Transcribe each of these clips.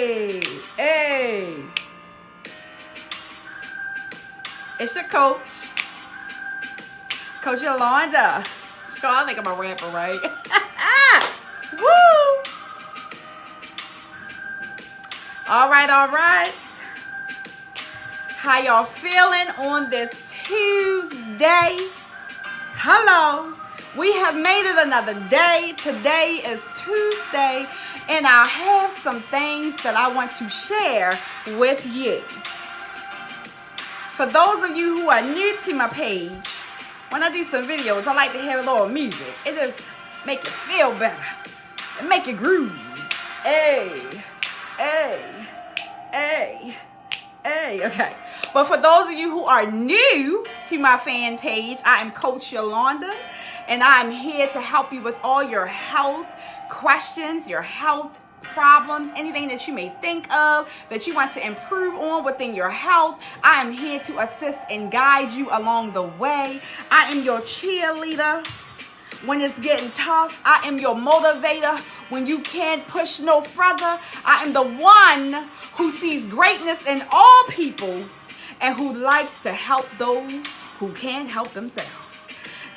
Hey, hey. It's your coach, Coach Yolanda. So I think I'm a rapper, right? Woo! All right, all right. How y'all feeling on this Tuesday? Hello. We have made it another day. Today is Tuesday, and I have some things that I want to share with you. For those of you who are new to my page, when I do some videos, I like to have a little music. It just make you feel better. It make you groove. Hey, hey, hey, hey. Okay. But for those of you who are new to my fan page, I am Coach Yolanda, and I'm here to help you with all your health questions, your health problems, anything that you may think of that you want to improve on within your health. I am here to assist and guide you along the way. I am your cheerleader when it's getting tough. I am your motivator when you can't push no further. I am the one who sees greatness in all people and who likes to help those who can't help themselves.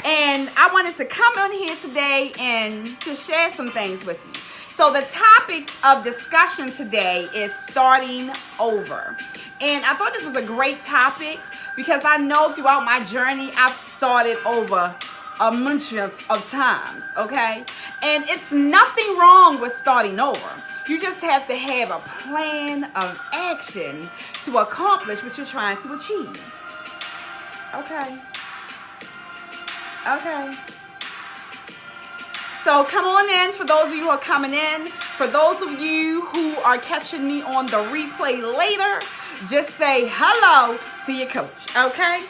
And I wanted to come on here today and to share some things with you. So the topic of discussion today is starting over. And I thought this was a great topic because I know throughout my journey, I've started over a bunch of times, okay? And it's nothing wrong with starting over. You just have to have a plan of action to accomplish what you're trying to achieve. Okay. Okay. So come on in for those of you who are coming in. For those of you who are catching me on the replay later, just say hello to your coach, okay?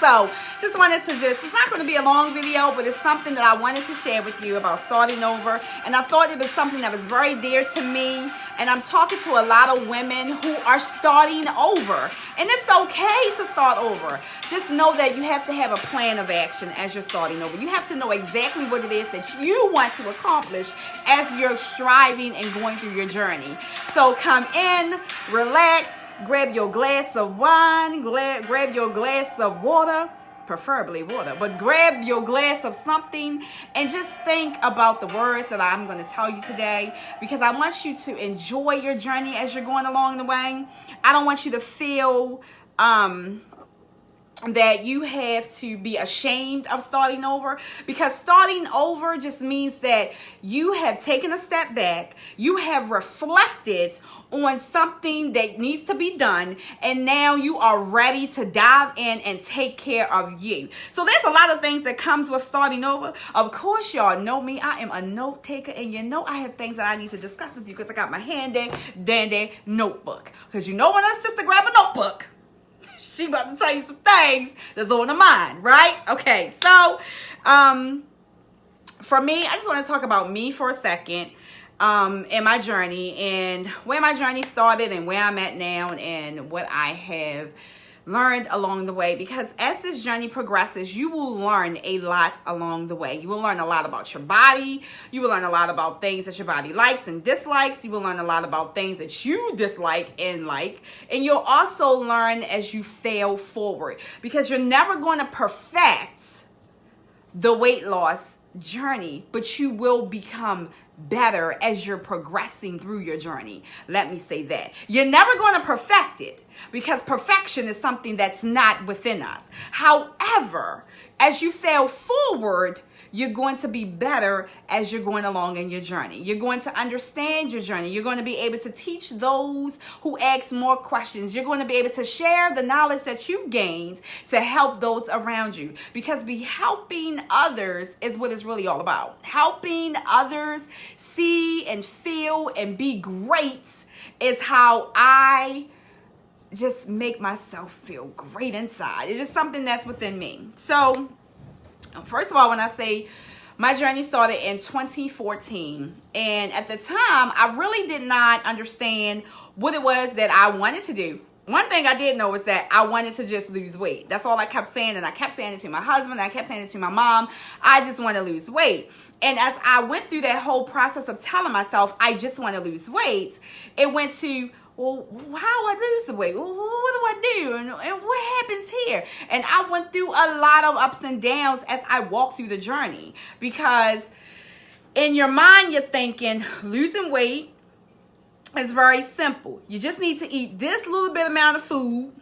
So just wanted to it's not going to be a long video, but it's something that I wanted to share with you about starting over. And I thought it was something that was very dear to me. And I'm talking to a lot of women who are starting over. And it's okay to start over. Just know that you have to have a plan of action as you're starting over. You have to know exactly what it is that you want to accomplish as you're striving and going through your journey. So come in, relax, grab your glass of wine, grab your glass of water, preferably water, but grab your glass of something and just think about the words that I'm going to tell you today, because I want you to enjoy your journey as you're going along the way. I don't want you to feel that you have to be ashamed of starting over, because starting over just means that you have taken a step back, you have reflected on something that needs to be done, and now you are ready to dive in and take care of you. So there's a lot of things that comes with starting over. Of course, y'all know me. I am a note taker, and you know I have things that I need to discuss with you because I got my handy dandy notebook. Because you know when our sister grab a notebook, she about to tell you some things that's on her mind, right? Okay, so for me, I just want to talk about me for a second in my journey and where my journey started and where I'm at now and what I have learned along the way. Because as this journey progresses, you will learn a lot along the way. You will learn a lot about your body. You will learn a lot about things that your body likes and dislikes. You will learn a lot about things that you dislike and like. And you'll also learn as you fail forward, because you're never going to perfect the weight loss journey, but you will become better as you're progressing through your journey. Let me say that. You're never going to perfect it, because perfection is something that's not within us. However, as you fail forward, you're going to be better as you're going along in your journey. You're going to understand your journey. You're going to be able to teach those who ask more questions. You're going to be able to share the knowledge that you've gained to help those around you. Because helping others is what it's really all about. Helping others see and feel and be great is how I just make myself feel great inside. It's just something that's within me. So first of all, when I say my journey started in 2014, and at the time, I really did not understand what it was that I wanted to do one thing I did know was that I wanted to just lose weight. That's all I kept saying. And I kept saying it to my husband. And I kept saying it to my mom. I just want to lose weight. And as I went through that whole process of telling myself, I just want to lose weight, it went to, well, how do I lose the weight? Well, what do I do? And what happens here? And I went through a lot of ups and downs as I walked through the journey. Because in your mind, you're thinking losing weight is very simple. You just need to eat this little bit amount of food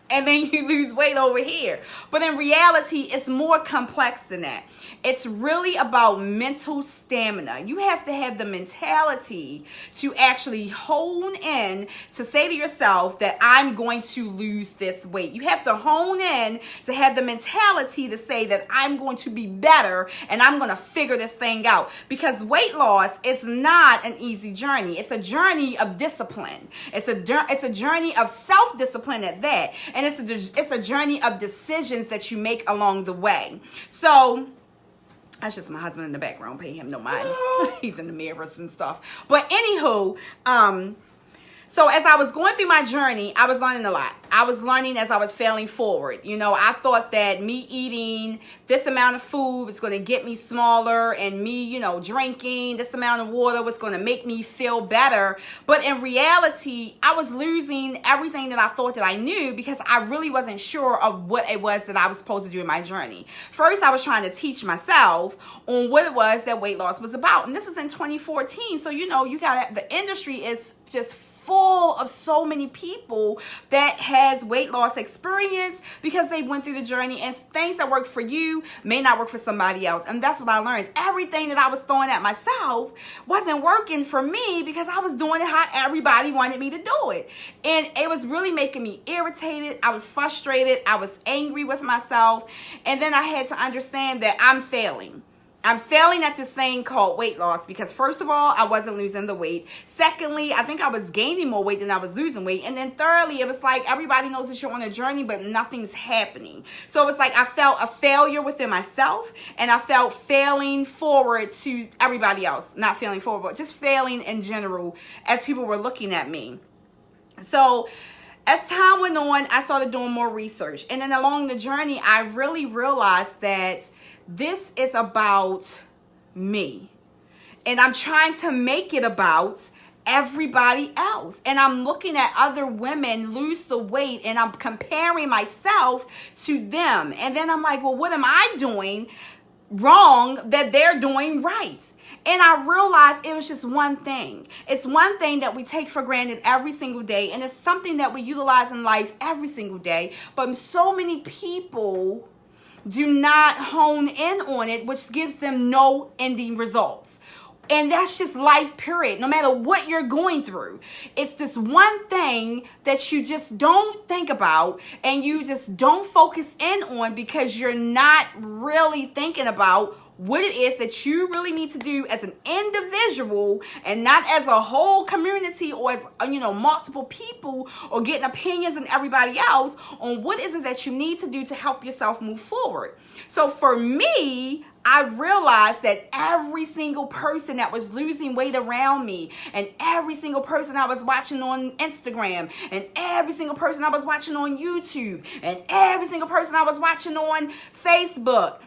and then you lose weight over here. But in reality, it's more complex than that. It's really about mental stamina. You have to have the mentality to actually hone in to say to yourself that I'm going to lose this weight. You have to hone in to have the mentality to say that I'm going to be better and I'm going to figure this thing out. Because weight loss is not an easy journey. It's a journey of discipline. It's a journey of self-discipline at that. And it's a journey of decisions that you make along the way. So that's just my husband in the background. Pay him no mind. He's in the mirrors and stuff. But anywho, so as I was going through my journey, I was learning a lot. I was learning as I was failing forward. You know, I thought that me eating this amount of food was going to get me smaller, and me, you know, drinking this amount of water was going to make me feel better. But in reality, I was losing everything that I thought that I knew because I really wasn't sure of what it was that I was supposed to do in my journey. First, I was trying to teach myself on what it was that weight loss was about. And this was in 2014. So, you know, the industry is just full of so many people that has weight loss experience because they went through the journey, and things that work for you may not work for somebody else. And that's what I learned. Everything that I was throwing at myself wasn't working for me because I was doing it how everybody wanted me to do it. And it was really making me irritated. I was frustrated. I was angry with myself. And then I had to understand that I'm failing. I'm failing at this thing called weight loss because first of all, I wasn't losing the weight. Secondly, I think I was gaining more weight than I was losing weight. And then thirdly, it was like everybody knows that you're on a journey, but nothing's happening. So it was like I felt a failure within myself, and I felt failing forward to everybody else. Not failing forward, but just failing in general as people were looking at me. So as time went on, I started doing more research. And then along the journey, I really realized that this is about me. And I'm trying to make it about everybody else. And I'm looking at other women lose the weight, and I'm comparing myself to them. And then I'm like, well, what am I doing wrong that they're doing right? And I realized it was just one thing. It's one thing that we take for granted every single day. And it's something that we utilize in life every single day. But so many people do not hone in on it, which gives them no ending results. And that's just life, period. No matter what you're going through, it's this one thing that you just don't think about and you just don't focus in on because you're not really thinking about what it is that you really need to do as an individual and not as a whole community or as, you know, multiple people, or getting opinions and everybody else on what is it that you need to do to help yourself move forward. So for me, I realized that every single person that was losing weight around me, and every single person I was watching on Instagram, and every single person I was watching on YouTube, and every single person I was watching on Facebook,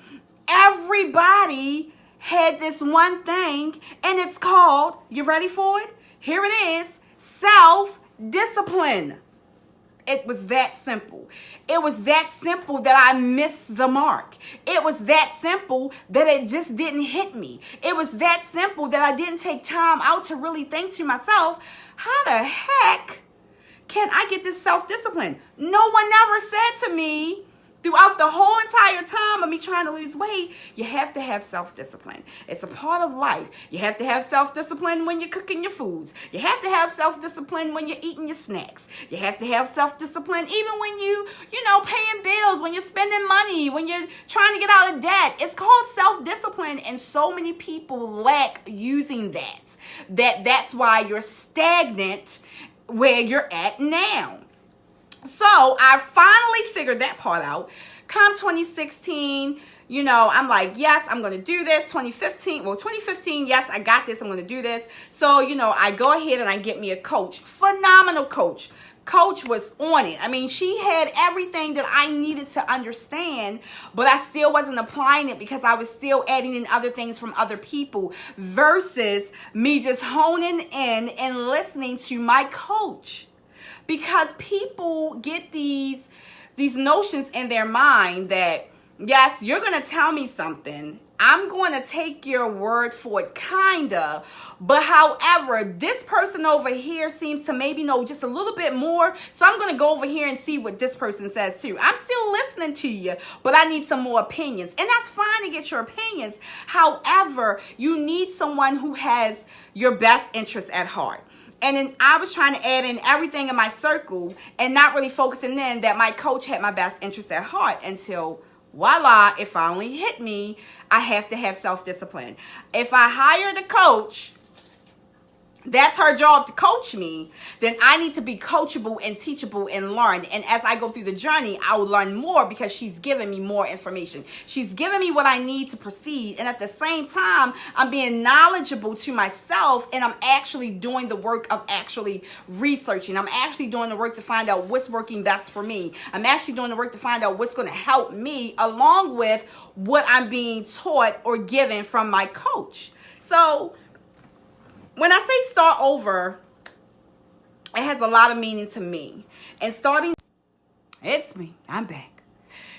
everybody had this one thing, and it's called, you ready for it? Here it is, self-discipline. It was that simple. It was that simple that I missed the mark. It was that simple that it just didn't hit me. It was that simple that I didn't take time out to really think to myself, how the heck can I get this self-discipline? No one ever said to me, throughout the whole entire time of me trying to lose weight, you have to have self-discipline. It's a part of life. You have to have self-discipline when you're cooking your foods. You have to have self-discipline when you're eating your snacks. You have to have self-discipline even when you paying bills, when you're spending money, when you're trying to get out of debt. It's called self-discipline, and so many people lack using that. That's why you're stagnant where you're at now. So I finally figured that part out. Come 2016, I'm like, yes, I'm going to do this. 2015, yes, I got this. I'm going to do this. So, I go ahead and I get me a coach, phenomenal coach, coach was on it. I mean, she had everything that I needed to understand, but I still wasn't applying it because I was still adding in other things from other people versus me just honing in and listening to my coach. Because people get these notions in their mind that, yes, you're going to tell me something. I'm going to take your word for it, kinda. But however, this person over here seems to maybe know just a little bit more. So I'm going to go over here and see what this person says too. I'm still listening to you, but I need some more opinions. And that's fine to get your opinions. However, you need someone who has your best interest at heart. And then I was trying to add in everything in my circle and not really focusing in that my coach had my best interest at heart until voila, it finally hit me. I have to have self-discipline. If I hire the coach, that's her job to coach me, then I need to be coachable and teachable and learn. And as I go through the journey, I will learn more because she's giving me more information. She's giving me what I need to proceed. And at the same time, I'm being knowledgeable to myself, and I'm actually doing the work of actually researching. I'm actually doing the work to find out what's working best for me. I'm actually doing the work to find out what's going to help me along with what I'm being taught or given from my coach. So when I say start over, it has a lot of meaning to me. And it's me. I'm back.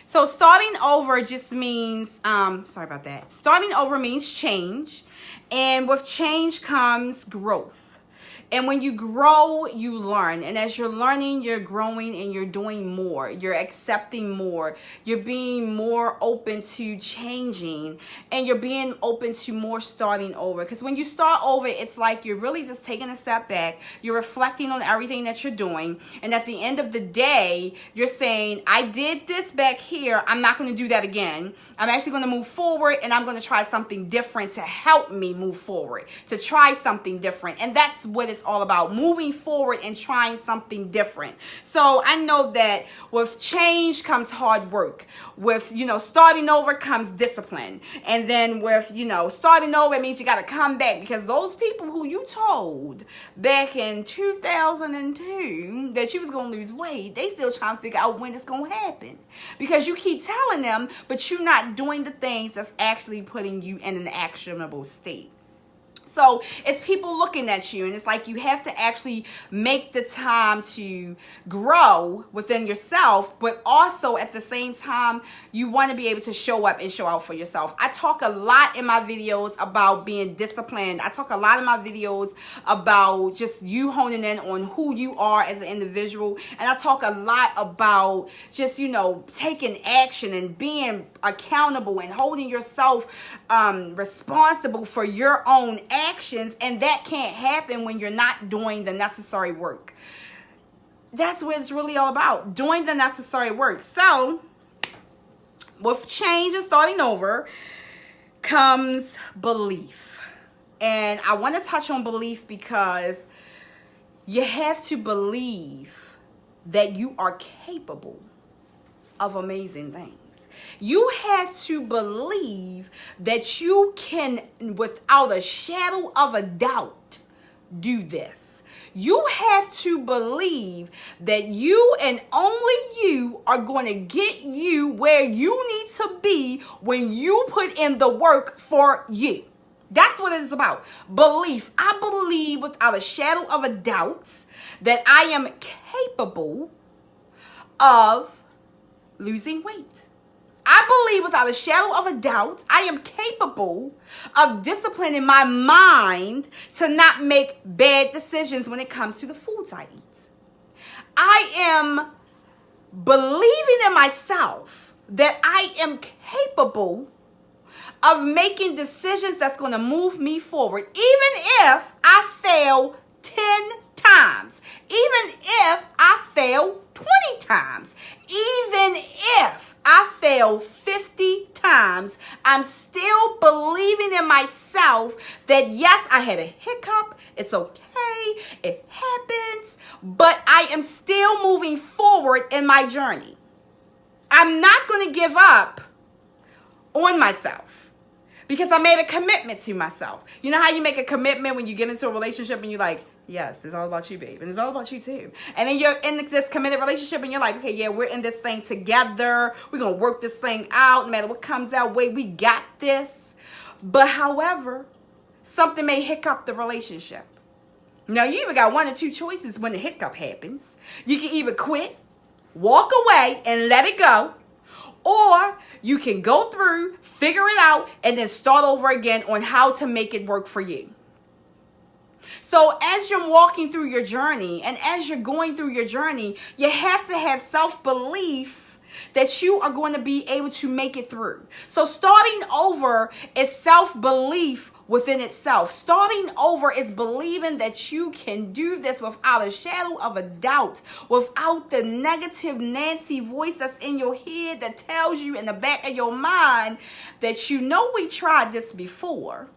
So starting over just means, sorry about that. Starting over means change. And with change comes growth. And when you grow, you learn. And as you're learning, you're growing and you're doing more. You're accepting more. You're being more open to changing. And you're being open to more starting over. Because when you start over, it's like you're really just taking a step back. You're reflecting on everything that you're doing. And at the end of the day, you're saying, I did this back here. I'm not going to do that again. I'm actually going to move forward, and I'm going to try something different to help me move forward. To try something different. And that's what it's all about, moving forward and trying something different. So I know that with change comes hard work. With, starting over comes discipline. And then with, starting over, it means you got to come back, because those people who you told back in 2002 that you was going to lose weight, they still trying to figure out when it's going to happen, because you keep telling them, but you're not doing the things that's actually putting you in an actionable state. So it's people looking at you, and it's like you have to actually make the time to grow within yourself, but also at the same time, you want to be able to show up and show out for yourself. I talk a lot in my videos about being disciplined. I talk a lot in my videos about just you honing in on who you are as an individual. And I talk a lot about just, taking action and being accountable and holding yourself responsible for your own actions, and that can't happen when you're not doing the necessary work. That's what it's really all about, doing the necessary work. So with change and starting over comes belief. And I want to touch on belief because you have to believe that you are capable of amazing things. You have to believe that you can, without a shadow of a doubt, do this. You have to believe that you and only you are going to get you where you need to be when you put in the work for you. That's what it's about. Belief. I believe without a shadow of a doubt that I am capable of losing weight. I believe without a shadow of a doubt, I am capable of disciplining my mind to not make bad decisions when it comes to the foods I eat. I am believing in myself that I am capable of making decisions that's going to move me forward, even if I fail 10 times, even if I fail 20 times, even if I fail 50 times, I'm still believing in myself that yes, I had a hiccup. It's okay. It happens. But I am still moving forward in my journey. I'm not going to give up on myself, because I made a commitment to myself. You know how you make a commitment when you get into a relationship and you're like, yes, it's all about you, babe. And it's all about you too. And then you're in this committed relationship and you're like, okay, yeah, we're in this thing together. We're going to work this thing out. No matter what comes our way, we got this. But however, something may hiccup the relationship. Now, you even got one or two choices when the hiccup happens. You can either quit, walk away, and let it go. Or you can go through, figure it out, and then start over again on how to make it work for you. So as you're walking through your journey and as you're going through your journey, you have to have self-belief that you are going to be able to make it through. So starting over is self-belief within itself. Starting over is believing that you can do this without a shadow of a doubt, without the negative Nancy voice that's in your head that tells you in the back of your mind that you know we tried this before.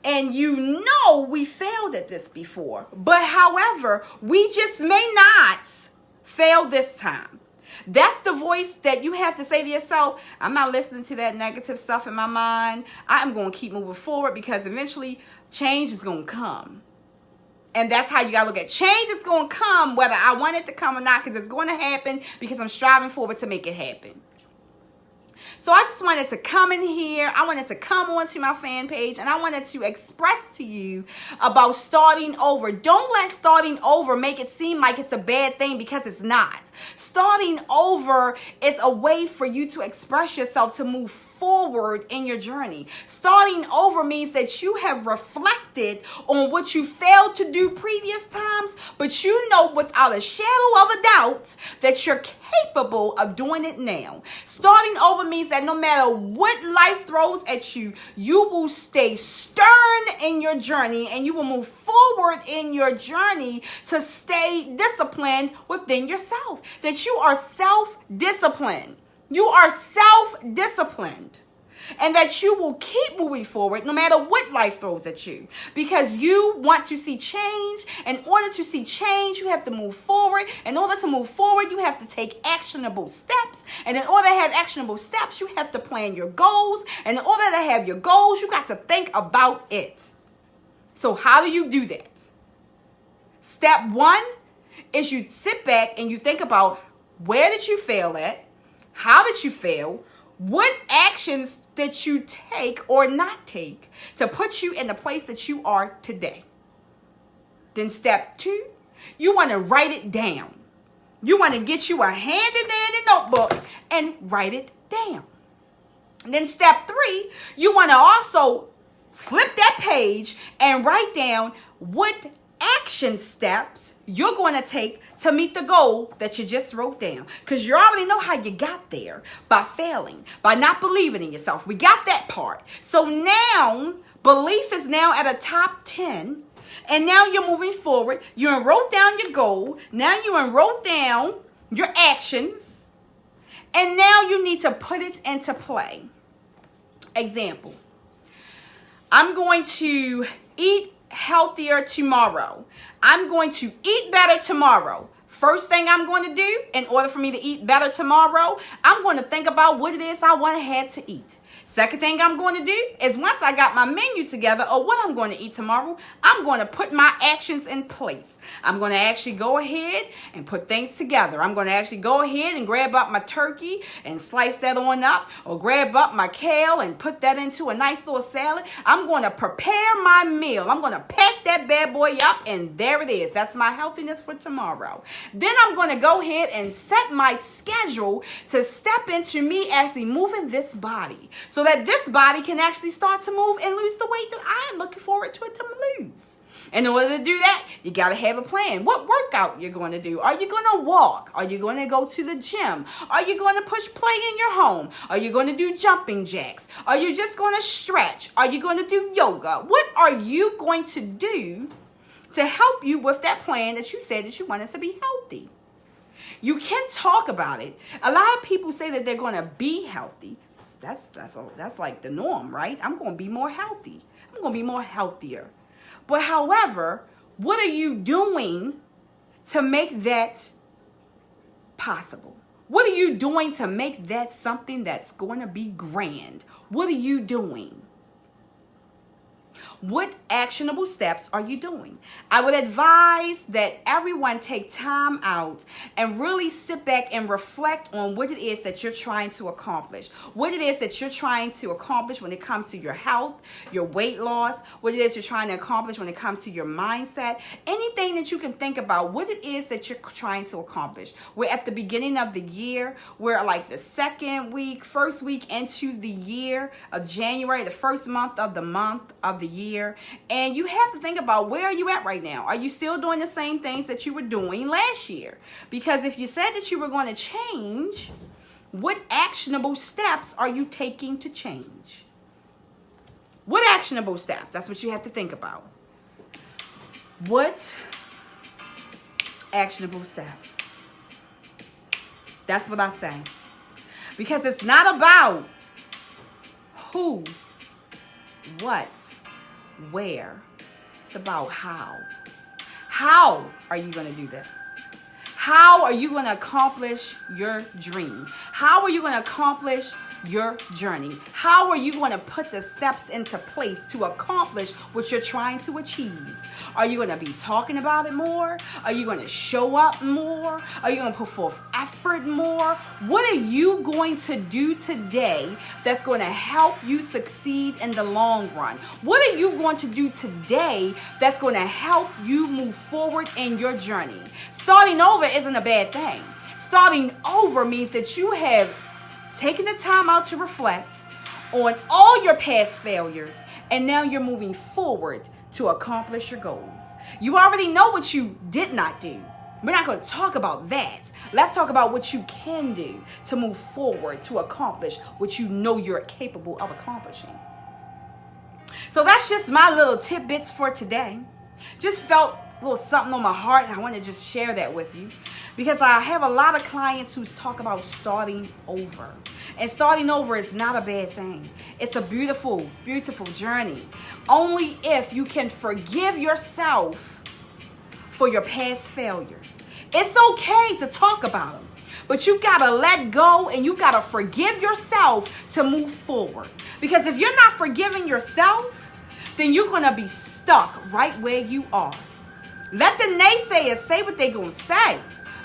And you know we failed at this before. But however, we just may not fail this time. That's the voice that you have to say to yourself, I'm not listening to that negative stuff in my mind. I'm going to keep moving forward because eventually change is going to come. And that's how you got to look at it. Change is going to come whether I want it to come or not, because it's going to happen because I'm striving forward to make it happen. So I just wanted to come in here. I wanted to come onto my fan page and I wanted to express to you about starting over. Don't let starting over make it seem like it's a bad thing, because it's not. Starting over is a way for you to express yourself, to move forward in your journey. Starting over means that you have reflected on what you failed to do previous times, but you know without a shadow of a doubt that you're capable of doing it now. Starting over means that no matter what life throws at you, you will stay stern in your journey and you will move forward in your journey to stay disciplined within yourself. That you are self-disciplined. You are self-disciplined. And that you will keep moving forward no matter what life throws at you. Because you want to see change. In order to see change, you have to move forward. In order to move forward, you have to take actionable steps. And in order to have actionable steps, you have to plan your goals. And in order to have your goals, you got to think about it. So how do you do that? Step one is you sit back and you think about, where did you fail at? How did you fail? What actions did you take or not take to put you in the place that you are today? Then step two, you want to write it down. You want to get you a handy-dandy notebook and write it down. And then step three, you want to also flip that page and write down what action steps you're going to take to meet the goal that you just wrote down. Because you already know how you got there, by failing, by not believing in yourself. We got that part. So now, belief is now at a top 10. And now you're moving forward. You wrote down your goal. Now you wrote down your actions. And now you need to put it into play. Example. I'm going to eat healthier tomorrow. I'm going to eat better tomorrow. First thing I'm going to do, in order for me to eat better tomorrow, I'm going to think about what it is I want to have to eat. Second thing I'm going to do is, once I got my menu together of what I'm going to eat tomorrow, I'm going to put my actions in place. I'm going to actually go ahead and put things together. I'm going to actually go ahead and grab up my turkey and slice that on up, or grab up my kale and put that into a nice little salad. I'm going to prepare my meal. I'm going to pack that bad boy up, and there it is. That's my healthiness for tomorrow. Then I'm going to go ahead and set my schedule to step into me actually moving this body, so that this body can actually start to move and lose the weight that I am looking forward to it to lose. In order to do that, you got to have a plan. What workout you're going to do? Are you going to walk? Are you going to go to the gym? Are you going to push play in your home? Are you going to do jumping jacks? Are you just going to stretch? Are you going to do yoga? What are you going to do to help you with that plan that you said that you wanted to be healthy? You can talk about it. A lot of people say that they're going to be healthy. That's like the norm, right? I'm going to be more healthy. I'm going to be more healthier. But however, what are you doing to make that possible? What are you doing to make that something that's going to be grand? What are you doing? What actionable steps are you doing? I would advise that everyone take time out and really sit back and reflect on what it is that you're trying to accomplish. What it is that you're trying to accomplish when it comes to your health, your weight loss, what it is you're trying to accomplish when it comes to your mindset, anything that you can think about, what it is that you're trying to accomplish. We're at the beginning of the year. We're like the first week into the year of January, the first month of the year. And you have to think about, where are you at right now? Are you still doing the same things that you were doing last year? Because if you said that you were going to change, what actionable steps are you taking to change? What actionable steps? That's what you have to think about. What actionable steps? That's what I say. Because it's not about who, what, where. It's about how. How are you going to do this? How are you going to accomplish your dream? How are you going to accomplish your journey? How are you going to put the steps into place to accomplish what you're trying to achieve? Are you going to be talking about it more? Are you going to show up more? Are you going to put forth effort more? What are you going to do today that's going to help you succeed in the long run? What are you going to do today that's going to help you move forward in your journey? Starting over isn't a bad thing. Starting over means that you have taken the time out to reflect on all your past failures, and now you're moving forward to accomplish your goals. You already know what you did not do. We're not going to talk about that. Let's talk about what you can do to move forward to accomplish what you know you're capable of accomplishing. So that's just my little tidbits for today. Just felt a little something on my heart, and I want to just share that with you, because I have a lot of clients who talk about starting over. And starting over is not a bad thing. It's a beautiful, beautiful journey. Only if you can forgive yourself for your past failures. It's okay to talk about them, but you gotta let go and you gotta forgive yourself to move forward. Because if you're not forgiving yourself, then you're gonna be stuck right where you are. Let the naysayers say what they're gonna say,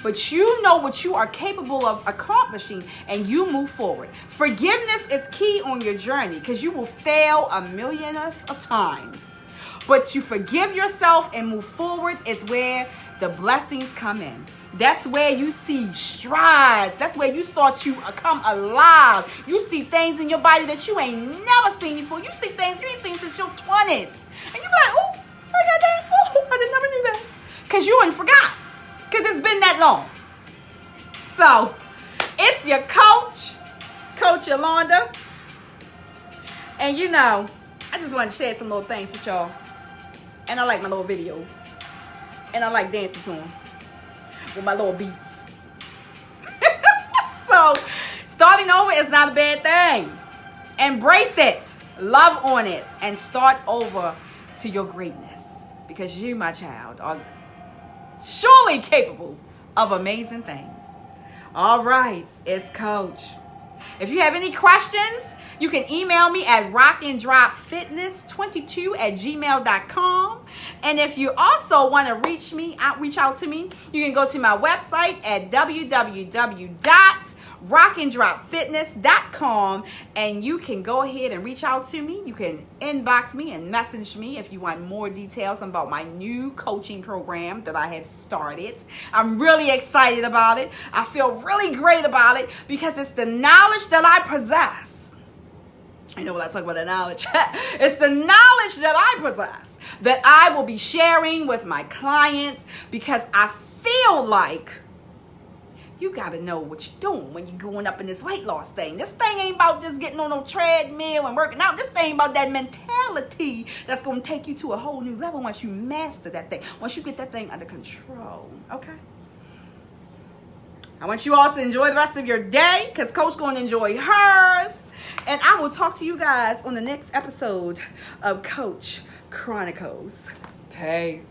but you know what you are capable of accomplishing, and you move forward. Forgiveness is key on your journey, because you will fail a million of times. But you forgive yourself and move forward is where the blessings come in. That's where you see strides. That's where you start to come alive. You see things in your body that you ain't never seen before. You see things you ain't seen since your 20s. And you be like, oh, I got that. Oh, I didn't never knew that. Because you ain't forgot. Because it's been that long. So, it's your Coach Yolanda. And you know, I just want to share some little things with y'all. And I like my little videos. And I like dancing to them with my little beats. So, starting over is not a bad thing. Embrace it. Love on it. And start over to your greatness. Because you, my child, are surely capable of amazing things. All right, it's Coach. If you have any questions, you can email me at rockanddropfitness22@gmail.com. And if you also want to reach out to me, you can go to my website at www.rockanddropfitness.com, and you can go ahead and reach out to me. You can inbox me and message me if you want more details about my new coaching program that I have started. I'm really excited about it. I feel really great about it because it's the knowledge that I possess. I know when I talk about the knowledge. It's the knowledge that I possess that I will be sharing with my clients, because I feel like you got to know what you're doing when you're going up in this weight loss thing. This thing ain't about just getting on no treadmill and working out. This thing about that mentality that's going to take you to a whole new level once you master that thing. Once you get that thing under control. Okay? I want you all to enjoy the rest of your day, because Coach going to enjoy hers. And I will talk to you guys on the next episode of Coach Chronicles. Peace.